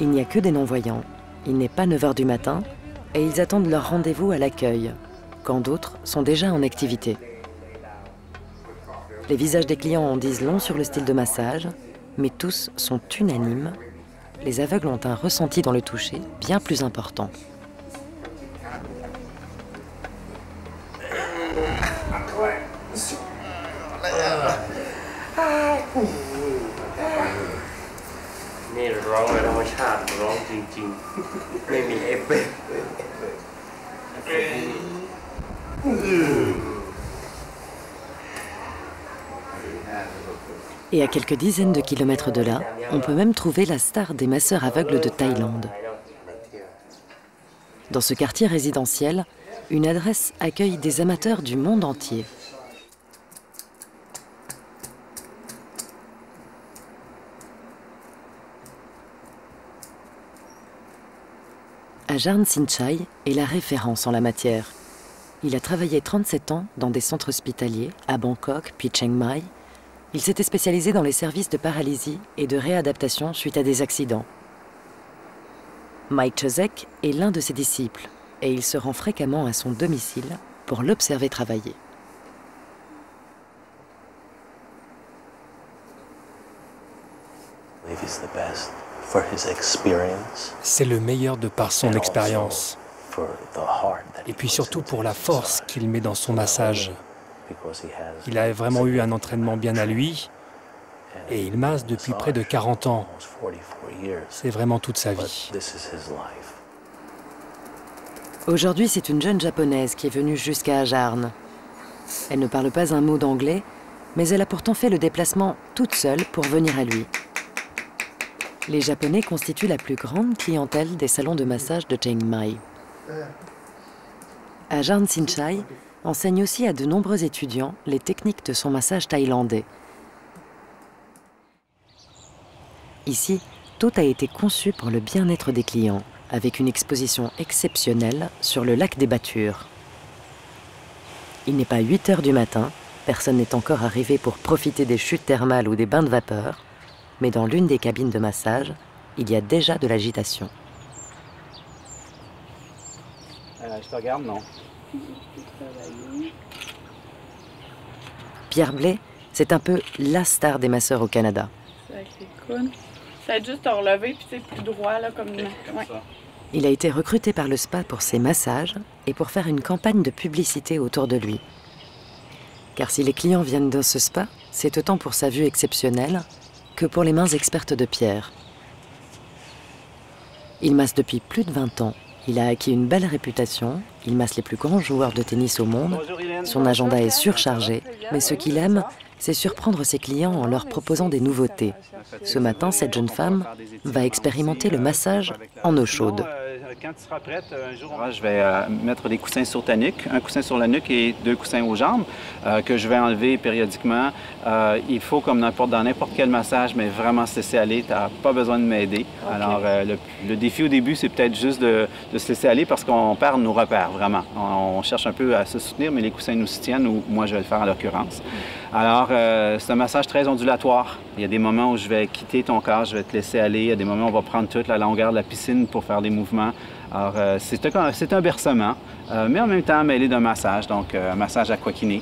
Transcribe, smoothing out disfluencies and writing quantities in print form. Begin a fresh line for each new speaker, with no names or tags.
Il n'y a que des non-voyants. Il n'est pas 9 h du matin et ils attendent leur rendez-vous à l'accueil, quand d'autres sont déjà en activité. Les visages des clients en disent long sur le style de massage, mais tous sont unanimes. Les aveugles ont un ressenti dans le toucher bien plus important. Et à quelques dizaines de kilomètres de là, on peut même trouver la star des masseurs aveugles de Thaïlande. Dans ce quartier résidentiel, une adresse accueille des amateurs du monde entier. Ajarn Sinchai est la référence en la matière. Il a travaillé 37 ans dans des centres hospitaliers, à Bangkok puis Chiang Mai. Il s'était spécialisé dans les services de paralysie et de réadaptation suite à des accidents. Mike Chozek est l'un de ses disciples et il se rend fréquemment à son domicile pour l'observer travailler.
C'est le meilleur de par son expérience. Et puis surtout pour la force qu'il met dans son massage. Il a vraiment eu un entraînement bien à lui et il masse depuis près de 40 ans. C'est vraiment toute sa vie.
Aujourd'hui, c'est une jeune japonaise qui est venue jusqu'à Ajarn. Elle ne parle pas un mot d'anglais, mais elle a pourtant fait le déplacement toute seule pour venir à lui. Les Japonais constituent la plus grande clientèle des salons de massage de Chiang Mai. Ajarn Sinchai enseigne aussi à de nombreux étudiants les techniques de son massage thaïlandais. Ici, tout a été conçu pour le bien-être des clients, avec une exposition exceptionnelle sur le lac des Battures. Il n'est pas 8 h du matin, personne n'est encore arrivé pour profiter des chutes thermales ou des bains de vapeur, mais dans l'une des cabines de massage, il y a déjà de l'agitation.
Je te regarde, non?
Pierre Blais, c'est un peu la star des masseurs au Canada.
C'est cool. Ça aide juste à relever, puis c'est plus droit, là, comme... Ouais.
Il a été recruté par le spa pour ses massages et pour faire une campagne de publicité autour de lui. Car si les clients viennent dans ce spa, c'est autant pour sa vue exceptionnelle que pour les mains expertes de Pierre. Il masse depuis plus de 20 ans. Il a acquis une belle réputation. Il masse les plus grands joueurs de tennis au monde. Son agenda est surchargé, mais ce qu'il aime, c'est surprendre ses clients en leur proposant des nouveautés. Ce matin, cette jeune femme va expérimenter le massage en eau chaude.
Quand tu seras prête, un jour, je vais mettre des coussins sur ta nuque, un coussin sur la nuque et 2 coussins aux jambes que je vais enlever périodiquement. Il faut, comme dans n'importe quel massage, mais vraiment se laisser aller. Tu n'as pas besoin de m'aider. Okay. Alors, le défi au début, c'est peut-être juste de se laisser aller parce qu'on perd nos repères, vraiment. On cherche un peu à se soutenir, mais les coussins nous soutiennent, ou moi, je vais le faire en l'occurrence. Alors, c'est un massage très ondulatoire. Il y a des moments où je vais quitter ton corps, je vais te laisser aller. Il y a des moments où on va prendre toute la longueur de la piscine pour faire des mouvements. Alors, c'est un bercement, mais en même temps mêlé d'un massage, donc un massage aquakiné.